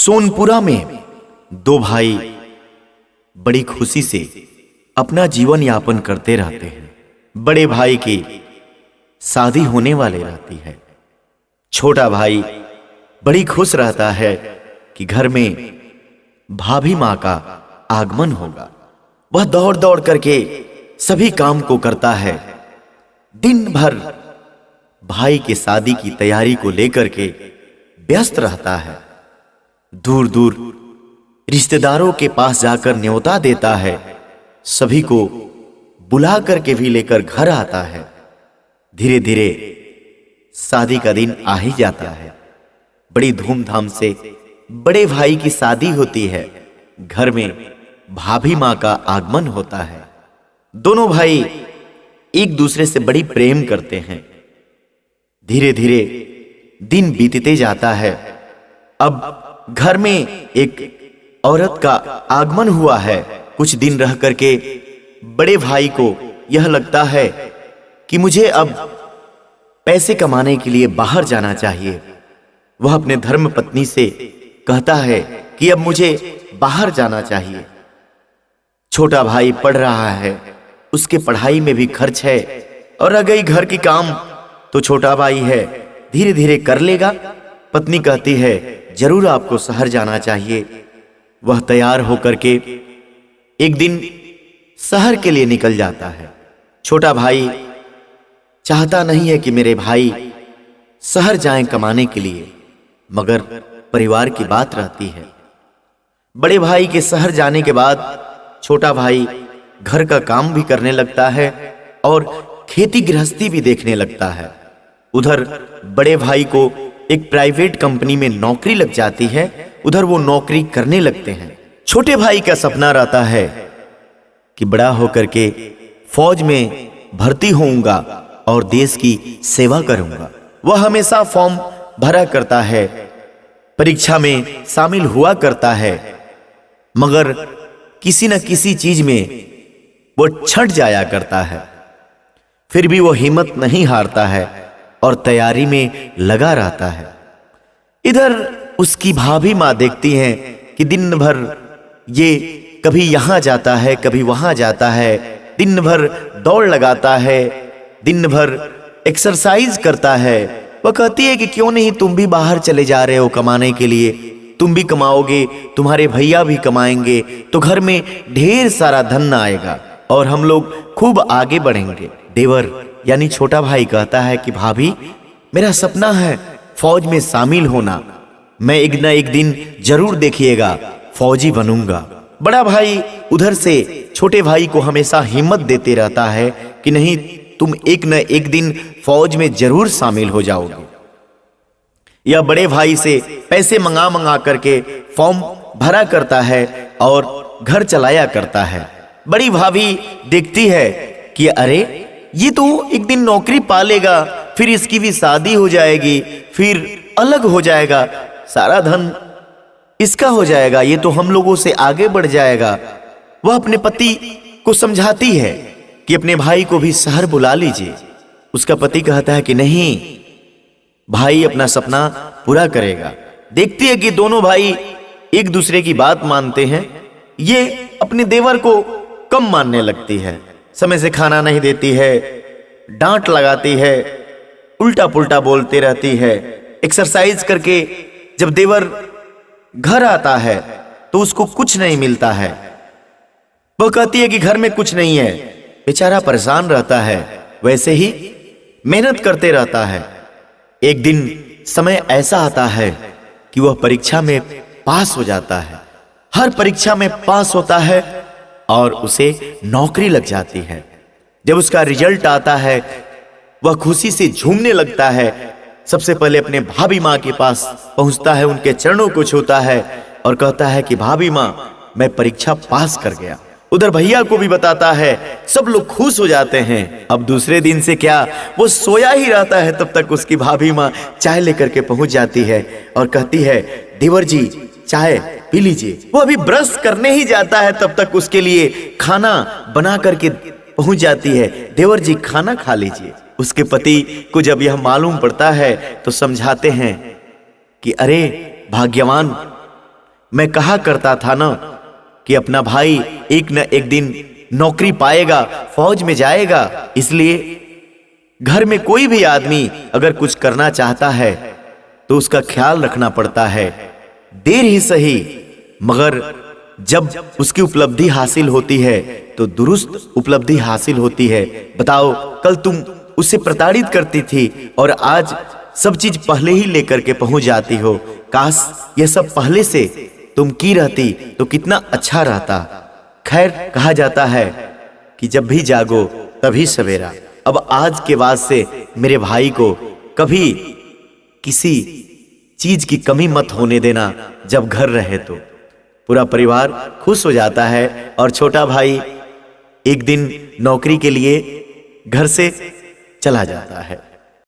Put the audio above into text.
सोनपुरा में दो भाई बड़ी खुशी से अपना जीवन यापन करते रहते हैं। बड़े भाई की शादी होने वाले रहती है। छोटा भाई बड़ी खुश रहता है कि घर में भाभी माँ का आगमन होगा। वह दौड़ दौड़ करके सभी काम को करता है। दिन भर भाई के शादी की तैयारी को लेकर के व्यस्त रहता है। दूर दूर रिश्तेदारों के पास जाकर न्योता देता है। सभी को बुला करके भी लेकर घर आता है। धीरे धीरे शादी का दिन आ ही जाता है। बड़ी धूमधाम से बड़े भाई की शादी होती है। घर में भाभी माँ का आगमन होता है। दोनों भाई एक दूसरे से बड़ी प्रेम करते हैं। धीरे धीरे दिन बीतते जाता है। अब घर में एक औरत का आगमन हुआ है। कुछ दिन रह करके बड़े भाई को यह लगता है कि मुझे अब पैसे कमाने के लिए बाहर जाना चाहिए। वह अपने धर्म पत्नी से कहता है कि अब मुझे बाहर जाना चाहिए। छोटा भाई पढ़ रहा है, उसके पढ़ाई में भी खर्च है, और रह गई घर की काम तो छोटा भाई है धीरे धीरे कर लेगा। पत्नी कहती है जरूर आपको शहर जाना चाहिए। वह तैयार होकर के एक दिन शहर के लिए निकल जाता है। छोटा भाई चाहता नहीं है कि मेरे भाई शहर जाएं कमाने के लिए, मगर परिवार की बात रहती है। बड़े भाई के शहर जाने के बाद छोटा भाई घर का काम भी करने लगता है और खेती गृहस्थी भी देखने लगता है। उधर बड़े भाई को एक प्राइवेट कंपनी में नौकरी लग जाती है। उधर वो नौकरी करने लगते हैं। छोटे भाई का सपना रहता है कि बड़ा होकर के फौज में भर्ती होऊंगा और देश की सेवा करूंगा। वह हमेशा फॉर्म भरा करता है, परीक्षा में शामिल हुआ करता है, मगर किसी न किसी चीज में वो छंट जाया करता है। फिर भी वो हिम्मत नहीं हारता है और तैयारी में लगा रहता है। इधर उसकी भाभी माँ देखती हैं कि दिन भर ये कभी यहां जाता है, कभी वहां जाता है, दिन भर दौड़ लगाता है, दिन भर एक्सरसाइज करता है। वह कहती है कि क्यों नहीं तुम भी बाहर चले जा रहे हो कमाने के लिए। तुम भी कमाओगे, तुम्हारे भैया भी कमाएंगे, तो घर में ढेर सारा धन आएगा और हम लोग खूब आगे बढ़ेंगे। देवर यानी छोटा भाई कहता है कि भाभी मेरा सपना है फौज में शामिल होना। मैं एक न एक दिन जरूर देखिएगा फौजी बनूंगा। बड़ा भाई उधर से छोटे भाई को हमेशा हिम्मत देते रहता है कि नहीं तुम एक न एक दिन फौज में जरूर शामिल हो जाओगे। यह बड़े भाई से पैसे मंगा मंगा करके फॉर्म भरा करता है और घर चलाया करता है। बड़ी भाभी देखती है कि अरे ये तो एक दिन नौकरी पा लेगा, फिर इसकी भी शादी हो जाएगी, फिर अलग हो जाएगा, सारा धन इसका हो जाएगा, ये तो हम लोगों से आगे बढ़ जाएगा। वह अपने पति को समझाती है कि अपने भाई को भी शहर बुला लीजिए। उसका पति कहता है कि नहीं, भाई अपना सपना पूरा करेगा। देखती है कि दोनों भाई एक दूसरे की बात मानते हैं। ये अपने देवर को कम मानने लगती है। समय से खाना नहीं देती है, डांट लगाती है, उल्टा पुल्टा बोलते रहती है। एक्सरसाइज करके जब देवर घर आता है तो उसको कुछ नहीं मिलता है। वह कहती है कि घर में कुछ नहीं है। बेचारा परेशान रहता है, वैसे ही मेहनत करते रहता है। एक दिन समय ऐसा आता है कि वह परीक्षा में पास हो जाता है। हर परीक्षा में पास होता है और उसे नौकरी लग जाती है। जब उसका रिजल्ट आता है वह खुशी से झूमने लगता है। सबसे पहले अपने भाभी माँ के पास पहुंचता है, उनके चरणों को छूता है और कहता है कि भाभी माँ मैं परीक्षा पास कर गया। उधर भैया को भी बताता है, सब लोग खुश हो जाते हैं। अब दूसरे दिन से क्या, वो सोया ही रहता है, तब तक उसकी भाभी माँ चाय लेकर के पहुंच जाती है और कहती है देवर जी चाय पी लीजिए। वो अभी ब्रश करने ही जाता है, तब तक उसके लिए खाना बना करके पहुंच जाती है। देवर जी खाना खा लीजिए। उसके पति को जब यह मालूम पड़ता है तो समझाते हैं कि अरे भाग्यवान, मैं कहा करता था ना कि अपना भाई एक न एक दिन नौकरी पाएगा, फौज में जाएगा। इसलिए घर में कोई भी आदमी अगर कुछ करना चाहता है तो उसका ख्याल रखना पड़ता है। देर ही सही मगर जब उसकी उपलब्धि हासिल होती है तो दुरुस्त उपलब्धि हासिल होती है। बताओ, कल तुम उसे प्रताड़ित करती थी और आज सब चीज पहले ही लेकर के पहुंच जाती हो। काश यह सब पहले से तुम की रहती तो कितना अच्छा रहता। खैर, कहा जाता है कि जब भी जागो तभी सवेरा। अब आज के बाद से मेरे भाई को कभी किसी चीज की कमी मत होने देना। जब घर रहे तो पूरा परिवार खुश हो जाता है और छोटा भाई एक दिन नौकरी के लिए घर से चला जाता है।